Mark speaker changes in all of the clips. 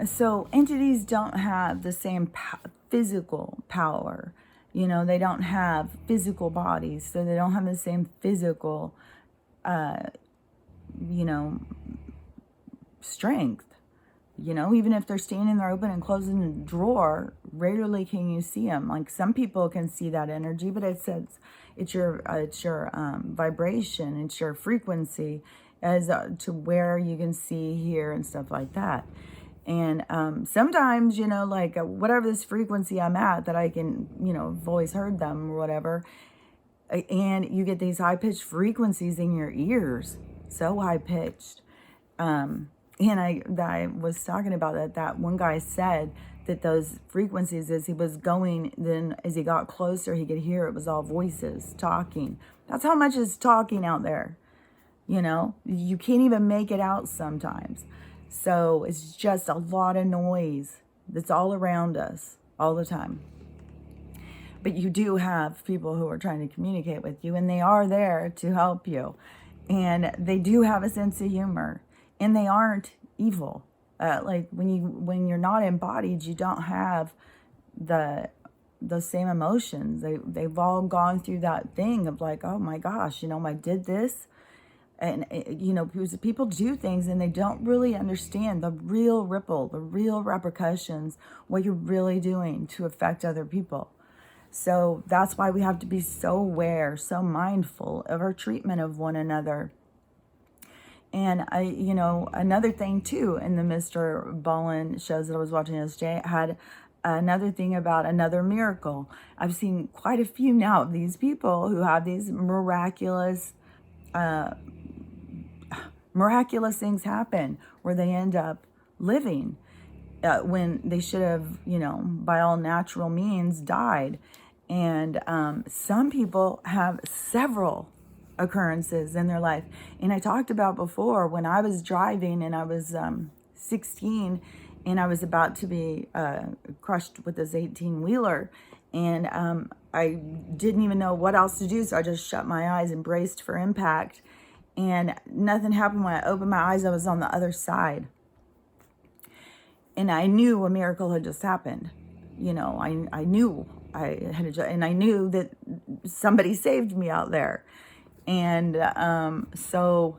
Speaker 1: So entities don't have the same physical power. You know, they don't have physical bodies, so they don't have the same physical, you know, strength. You know, even if they're standing there open and closing a drawer, rarely can you see them. Like some people can see that energy, but it's your vibration, it's your frequency as to where you can see, hear, and stuff like that. And sometimes, you know, like whatever this frequency I'm at, that I can, you know, have always heard them or whatever. And you get these high pitched frequencies in your ears, so high pitched. And I was talking about that one guy said that those frequencies, as he was going, then as he got closer, he could hear it was all voices talking. That's how much is talking out there. You know, you can't even make it out sometimes. So it's just a lot of noise that's all around us all the time. But you do have people who are trying to communicate with you, and they are there to help you. And they do have a sense of humor, and they aren't evil. Like when you're not embodied, you don't have the same emotions. They've all gone through that thing of like, oh my gosh, you know, I did this. And, you know, because people do things and they don't really understand the real ripple, the real repercussions, what you're really doing to affect other people. So that's why we have to be so aware, so mindful of our treatment of one another. And you know, another thing too, in the Mr. Ballin shows that I was watching yesterday, had another thing about another miracle. I've seen quite a few now of these people who have these miraculous things happen where they end up living when they should have, you know, by all natural means died. And some people have several occurrences in their life. And I talked about before when I was driving and I was 16 and I was about to be crushed with this 18-wheeler. And I didn't even know what else to do. So I just shut my eyes and braced for impact. And nothing happened. When I opened my eyes, I was on the other side. And I knew a miracle had just happened. You know, I knew I had and I knew that somebody saved me out there. And so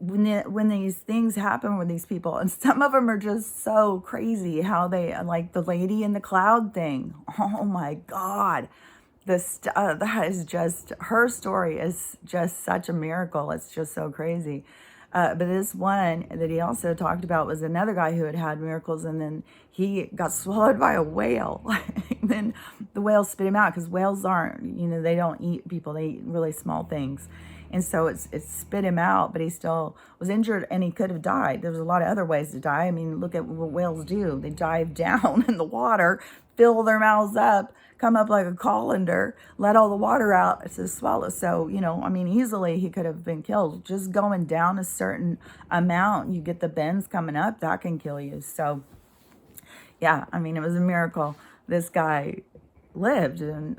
Speaker 1: when these things happen with these people, and some of them are just so crazy, how they, like the lady in the cloud thing. Oh my God. That is just, her story is just such a miracle. It's just so crazy. But this one that he also talked about was another guy who had miracles, and then he got swallowed by a whale. And then the whale spit him out, because whales aren't, you know, they don't eat people. They eat really small things. And so it spit him out, but he still was injured and he could have died. There's a lot of other ways to die. I mean, look at what whales do. They dive down in the water, fill their mouths up, come up like a colander, let all the water out to swallow. So, you know, I mean, easily he could have been killed. Just going down a certain amount, you get the bends coming up, that can kill you. So, yeah, I mean, it was a miracle this guy lived. And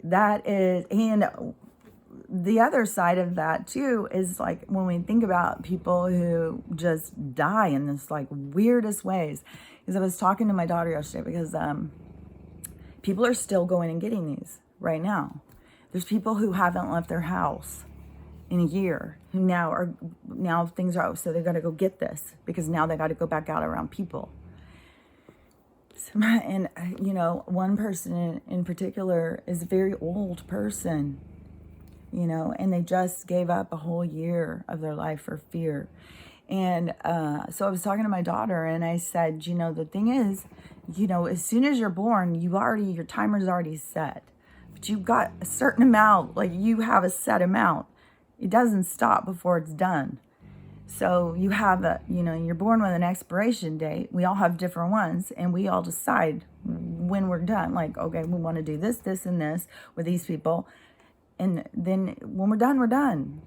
Speaker 1: that is, and the other side of that too is like when we think about people who just die in this like weirdest ways. Because I was talking to my daughter yesterday, because people are still going and getting these right now. There's people who haven't left their house in a year who now things are out, so they're going to go get this because now they got to go back out around people. And you know, one person in particular is a very old person, you know, and they just gave up a whole year of their life for fear. And so I was talking to my daughter and I said, you know, the thing is, you know, as soon as you're born, your timer's already set, but you've got a certain amount, like you have a set amount. It doesn't stop before it's done. So you have you're born with an expiration date. We all have different ones, and we all decide when we're done. Like, okay, we want to do this, this, and this with these people. And then when we're done, we're done.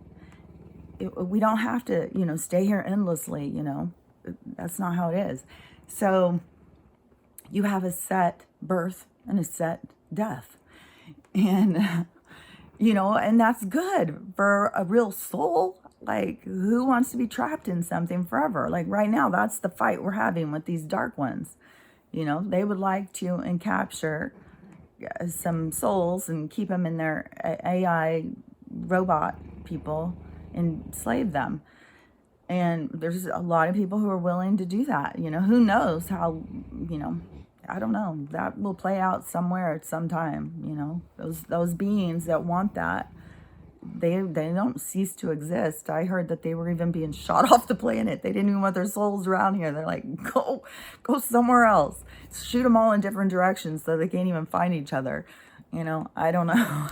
Speaker 1: We don't have to, you know, stay here endlessly, you know. That's not how it is. So you have a set birth and a set death. And, you know, and that's good for a real soul. Like, who wants to be trapped in something forever? Like right now, that's the fight we're having with these dark ones. They would like to capture some souls and keep them in their AI robot people and enslave them. And there's a lot of people who are willing to do that. Who knows how, I don't know, that will play out somewhere at some time. Those beings that want that, they don't cease to exist. I heard that they were even being shot off the planet. They didn't even want their souls around here. They're like, go somewhere else. Shoot them all in different directions so they can't even find each other. I don't know.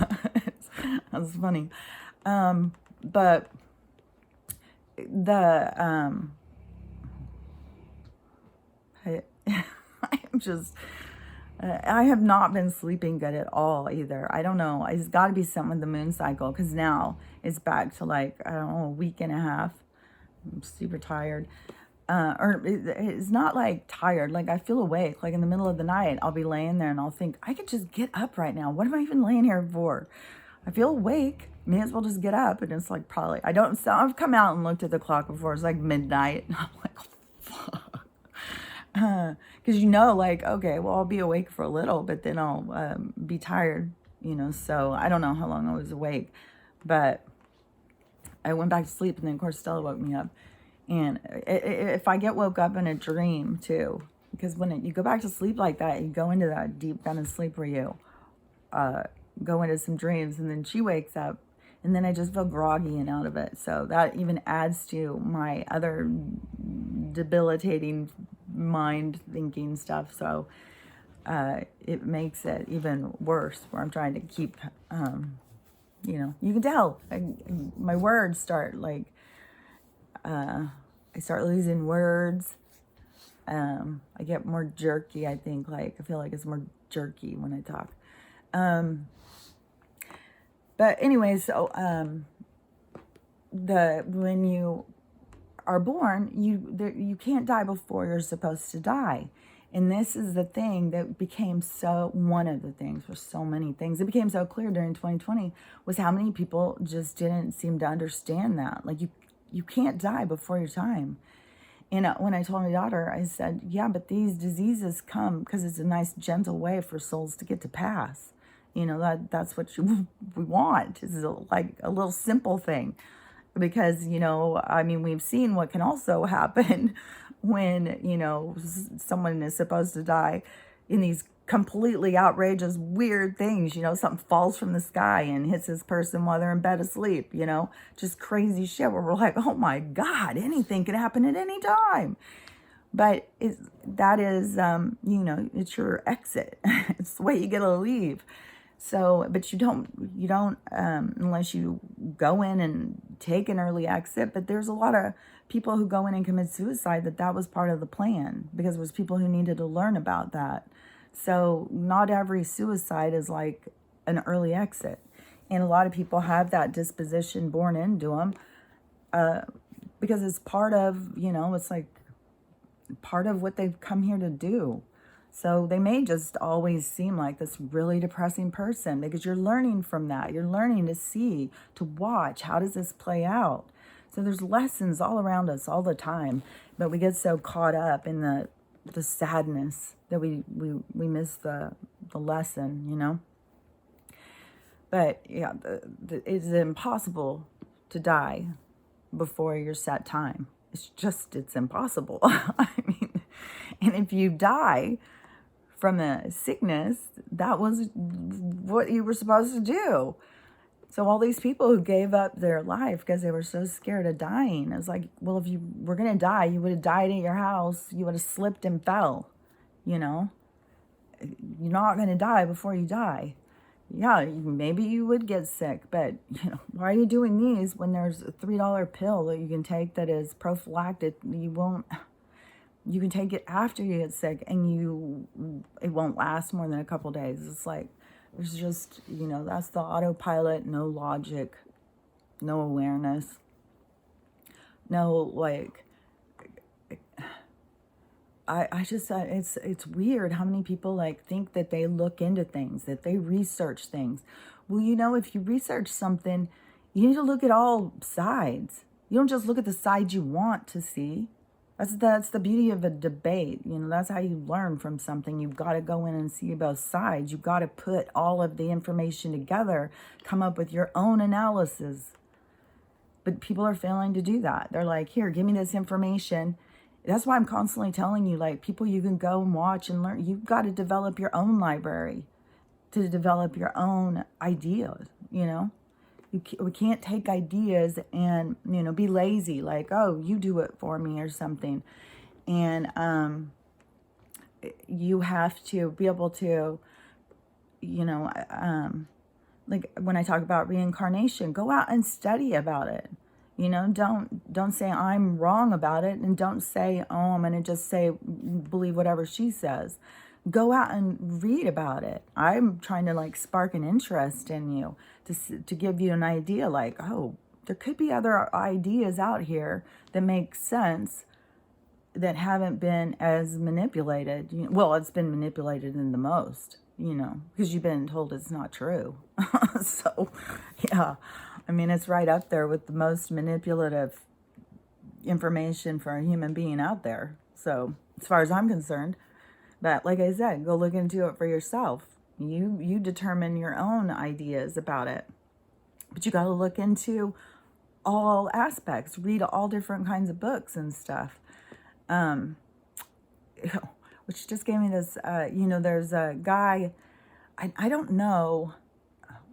Speaker 1: That's funny. But I'm just, I have not been sleeping good at all either. I don't know. It's got to be something with the moon cycle, because now it's back to like, I don't know, a week and a half. I'm super tired. It's not like tired. Like I feel awake. Like in the middle of the night, I'll be laying there and I'll think, I could just get up right now. What am I even laying here for? I feel awake. May as well just get up. And it's like probably, I've come out and looked at the clock before. It's like midnight. And I'm like, oh, fuck. Because like, okay, well, I'll be awake for a little, but then I'll be tired, so I don't know how long I was awake, but I went back to sleep, and then of course Stella woke me up. And if I get woke up in a dream too, because when you go back to sleep like that, you go into that deep kind of sleep where you go into some dreams, and then she wakes up, and then I just feel groggy and out of it. So that even adds to my other debilitating mind thinking stuff. So it makes it even worse, where I'm trying to keep, you can tell my words start like, I start losing words. I get more jerky, I think. Like, I feel like it's more jerky when I talk. But anyway, so when you are born, you can't die before you're supposed to die. And this is the thing that became one of the things for so many things. It became so clear during 2020 was how many people just didn't seem to understand that. Like, you can't die before your time. And when I told my daughter, I said, yeah, but these diseases come because it's a nice, gentle way for souls to get to pass. That's what we want. It's like a little simple thing. Because, we've seen what can also happen when, someone is supposed to die in these completely outrageous, weird things. Something falls from the sky and hits this person while they're in bed asleep, just crazy shit where we're like, oh my God, anything can happen at any time. But that is, it's your exit. It's the way you get to leave. So, but you don't, unless you go in and take an early exit. But there's a lot of people who go in and commit suicide that was part of the plan, because there was people who needed to learn about that. So not every suicide is like an early exit. And a lot of people have that disposition born into them, because it's part of, it's like part of what they've come here to do. So they may just always seem like this really depressing person, because you're learning from that. You're learning to see, to watch, how does this play out? So there's lessons all around us all the time, but we get so caught up in the sadness that we miss the lesson, But yeah, it's impossible to die before your set time. It's impossible. I mean, and if you die from a sickness, that was what you were supposed to do. So all these people who gave up their life because they were so scared of dying, it's like, well, if you were going to die, you would have died at your house. You would have slipped and fell, You're not going to die before you die. Yeah, maybe you would get sick, but, why are you doing these when there's a $3 pill that you can take that is prophylactic? You can take it after you get sick, and it won't last more than a couple days. It's like, there's just, that's the autopilot, no logic, no awareness, no, like, I just, it's weird how many people like think that they look into things, that they research things. Well, if you research something, you need to look at all sides. You don't just look at the side you want to see. That's the beauty of a debate. That's how you learn from something. You've got to go in and see both sides. You've got to put all of the information together, come up with your own analysis. But people are failing to do that. They're like, here, give me this information. That's why I'm constantly telling you, like, people you can go and watch and learn. You've got to develop your own library, to develop your own ideas, We can't take ideas and, be lazy, like, oh, you do it for me or something. And you have to be able to, like when I talk about reincarnation, go out and study about it. Don't say I'm wrong about it, and don't say, oh, I'm going to just say, believe whatever she says. Go out and read about it. I'm trying to like spark an interest in you to give you an idea, like, oh, there could be other ideas out here that make sense, that haven't been as manipulated. Well, it's been manipulated in the most, because you've been told it's not true. So, yeah, I mean, it's right up there with the most manipulative information for a human being out there. So, as far as I'm concerned, but like I said, go look into it for yourself. You determine your own ideas about it. But you got to look into all aspects, read all different kinds of books and stuff. Which just gave me this, there's a guy, I don't know,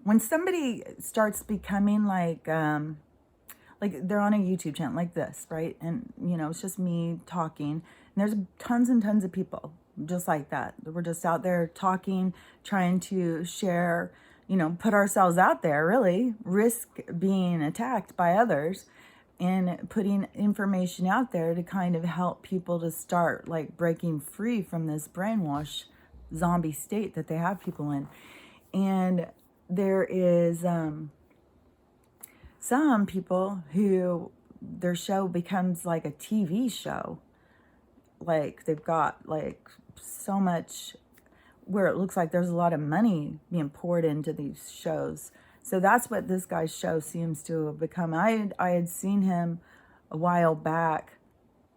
Speaker 1: when somebody starts becoming like they're on a YouTube channel like this, right? And, it's just me talking. And there's tons and tons of people just like that. We're just out there talking, trying to share, put ourselves out there, really, risk being attacked by others, and putting information out there to kind of help people to start like breaking free from this brainwash zombie state that they have people in. And there is some people who their show becomes like a TV show. Like they've got like so much where it looks like there's a lot of money being poured into these shows. So that's what this guy's show seems to have become. I had seen him a while back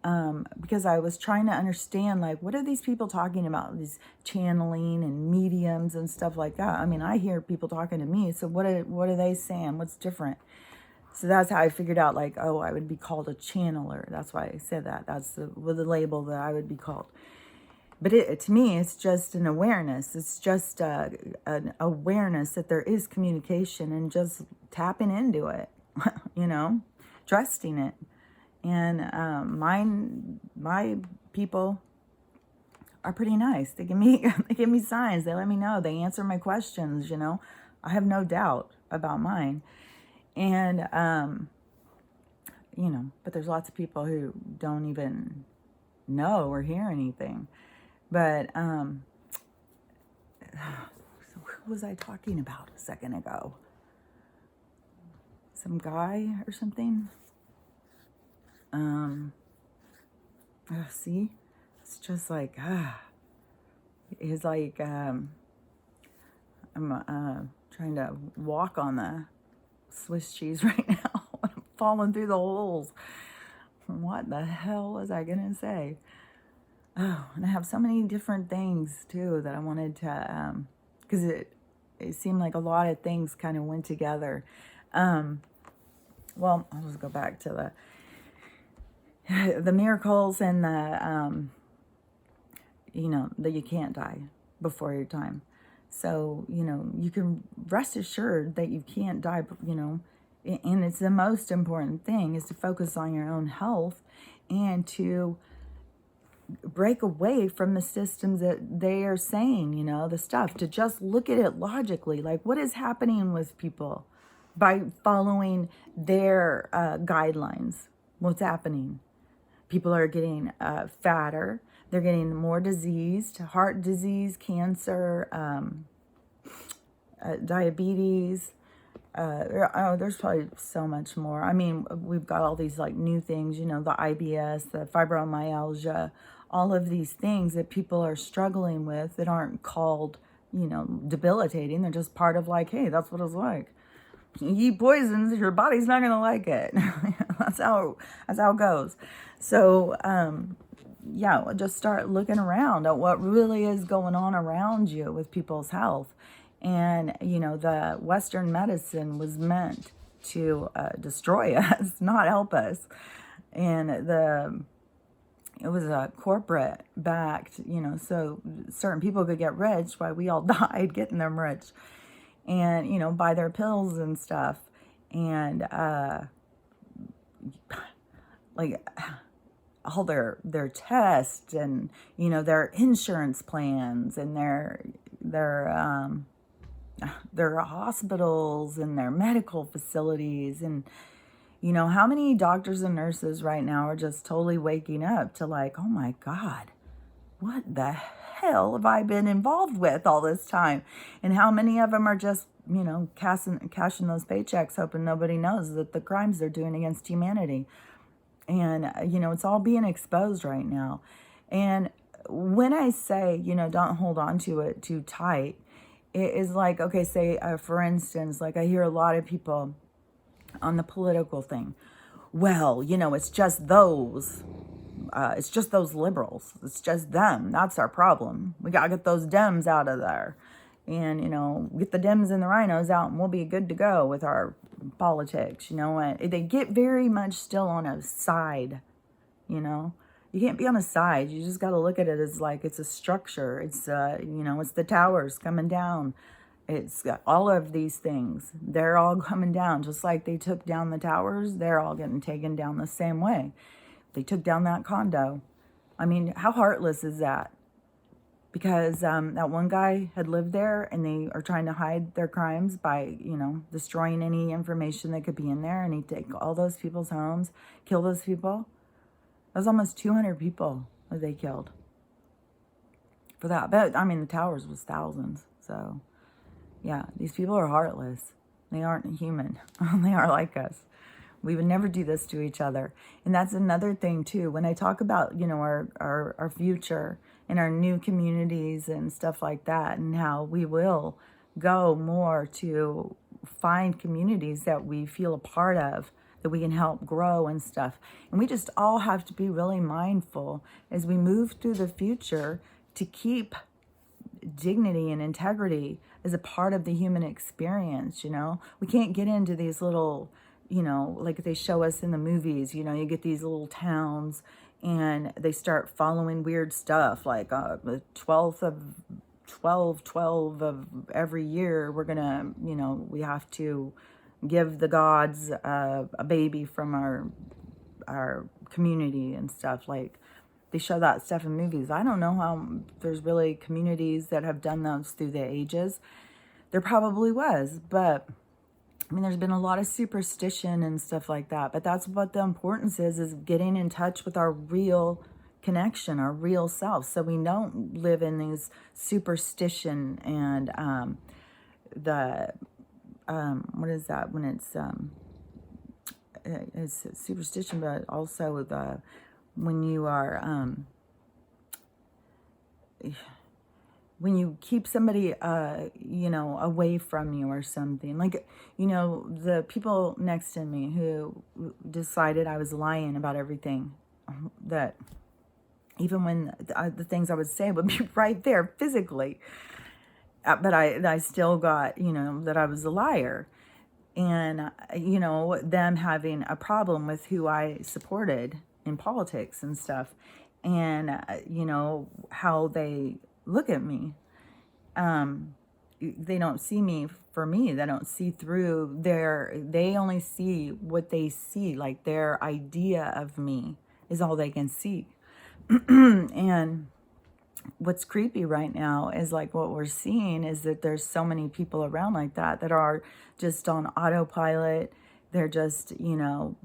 Speaker 1: because I was trying to understand, like, what are these people talking about? These channeling and mediums and stuff like that. I mean, I hear people talking to me. So what are they saying? What's different? So that's how I figured out, like, oh, I would be called a channeler. That's why I said that. That's the label that I would be called. But to me, it's just an awareness. It's just an awareness that there is communication, and just tapping into it, trusting it. And my people are pretty nice. They give me signs. They let me know. They answer my questions. I have no doubt about mine. And but there's lots of people who don't even know or hear anything. But so who was I talking about a second ago? Some guy or something? See? It's just like, it's like, I'm trying to walk on the Swiss cheese right now. I'm falling through the holes. What the hell was I going to say? Oh, and I have so many different things, too, that I wanted to, because it seemed like a lot of things kind of went together. Well, I'll just go back to the miracles and the, that you can't die before your time. So, you can rest assured that you can't die, and it's the most important thing is to focus on your own health and to break away from the systems that they are saying, the stuff, to just look at it logically. Like, what is happening with people by following their guidelines? What's happening? People are getting fatter. They're getting more diseased, heart disease, cancer, diabetes. There's probably so much more. I mean, we've got all these like new things, the IBS, the fibromyalgia, all of these things that people are struggling with that aren't called, debilitating. They're just part of like, hey, that's what it's like. You eat poisons, your body's not going to like it. that's how it goes. So, yeah, just start looking around at what really is going on around you with people's health. And, the Western medicine was meant to destroy us, not help us. And it was a corporate backed, so certain people could get rich while we all died getting them rich, and, buy their pills and stuff. And, like, all their tests and, their insurance plans and their hospitals and their medical facilities. And, how many doctors and nurses right now are just totally waking up to like, oh my God, what the hell have I been involved with all this time? And how many of them are just, cashing those paychecks, hoping nobody knows that the crimes they're doing against humanity. And, it's all being exposed right now. And when I say, don't hold on to it too tight, it is like, okay, say, for instance, like I hear a lot of people on the political thing. Well, it's just those liberals. It's just them. That's our problem. We got to get those Dems out of there. And, get the Dems and the rhinos out and we'll be good to go with our politics. They get very much still on a side, You can't be on a side. You just got to look at it as like it's a structure. It's, it's the towers coming down. It's got all of these things. They're all coming down. Just like they took down the towers, they're all getting taken down the same way. They took down that condo. I mean, how heartless is that? Because that one guy had lived there and they are trying to hide their crimes by, destroying any information that could be in there. And he'd take all those people's homes, kill those people. That was almost 200 people that they killed for that. But, I mean, the towers was thousands. So, yeah, these people are heartless. They aren't human. They are like us. We would never do this to each other. And that's another thing, too. When I talk about, our future and our new communities and stuff like that, and how we will go more to find communities that we feel a part of, that we can help grow and stuff. And we just all have to be really mindful as we move through the future to keep dignity and integrity as a part of the human experience. We can't get into these little, like they show us in the movies, you get these little towns and they start following weird stuff like the 12th of 12 of every year we're gonna, we have to give the gods a baby from our community and stuff. Like they show that stuff in movies. I don't know how there's really communities that have done those through the ages. There probably was, but I mean, there's been a lot of superstition and stuff like that, but that's what the importance is getting in touch with our real connection, our real self, so we don't live in these superstition and what is that when it's superstition, but also when you are when you keep somebody, away from you or something. Like, the people next to me who decided I was lying about everything, that even when the things I would say would be right there physically, but I still got, that I was a liar. And, them having a problem with who I supported in politics and stuff. And, how they look at me. They don't see me for me. They don't see through they only see what they see. Like their idea of me is all they can see. And what's creepy right now is like what we're seeing is that there's so many people around like that are just on autopilot. They're just,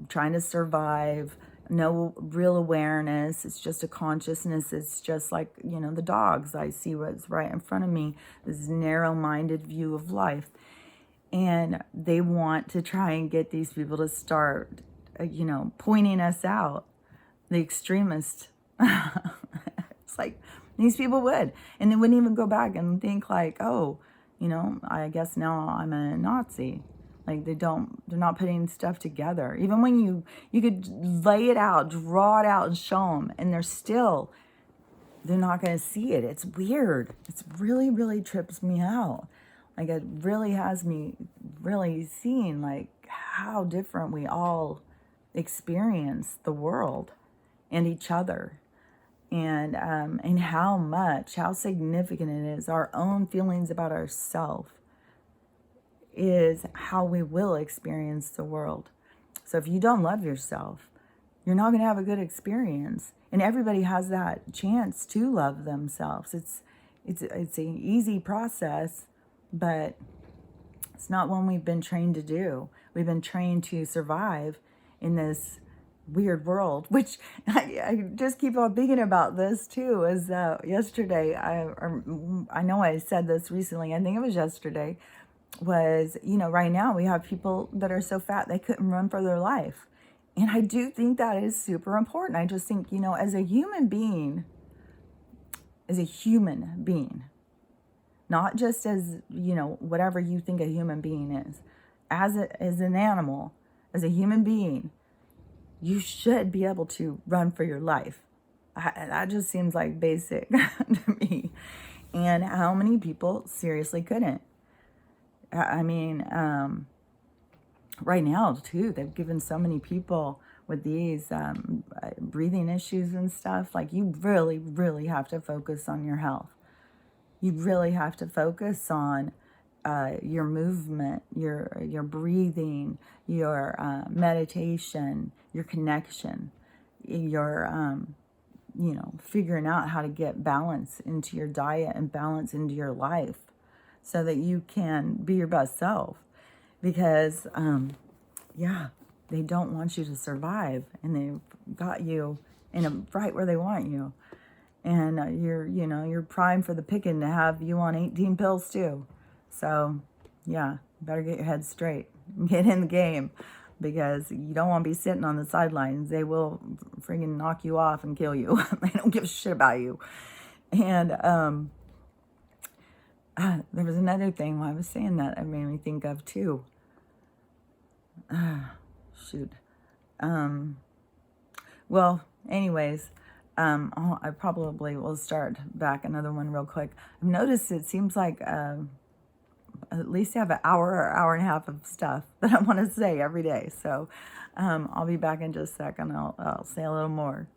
Speaker 1: trying to survive. No real awareness. It's just a consciousness. It's just like, the dogs. I see what's right in front of me, this narrow-minded view of life. And they want to try and get these people to start, pointing us out, the extremists. It's like, these people would. And they wouldn't even go back and think like, oh, I guess now I'm a Nazi. Like they're not putting stuff together. Even when you could lay it out, draw it out and show them, and they're not going to see it. It's weird. It's really, really trips me out. Like it really has me really seeing like how different we all experience the world and each other, and how significant it is. Our own feelings about ourselves is how we will experience the world. So if you don't love yourself, you're not going to have a good experience. And everybody has that chance to love themselves. It's an easy process, but it's not one we've been trained to do. We've been trained to survive in this weird world, which I just keep on thinking about this too. As yesterday, I know I said this recently, I think it was yesterday, was, right now we have people that are so fat they couldn't run for their life. And I do think that is super important. I just think, as a human being, not just as, whatever you think a human being is, as an animal, as a human being, you should be able to run for your life. That just seems like basic to me. And how many people seriously couldn't? I mean, right now, too, they've given so many people with these breathing issues and stuff, like you really, really have to focus on your health. You really have to focus on your movement, your breathing, your meditation, your connection, your, figuring out how to get balance into your diet and balance into your life so that you can be your best self. Because, they don't want you to survive, and they've got you right where they want you. And you're primed for the picking to have you on 18 pills too. So, better get your head straight and get in the game, because you don't want to be sitting on the sidelines. They will friggin' knock you off and kill you. They don't give a shit about you. And there was another thing while I was saying that it made me think of too. Shoot. Well, anyways, I probably will start back another one real quick. I've noticed it seems like at least I have an hour or hour and a half of stuff that I want to say every day. So I'll be back in just a second. I'll say a little more.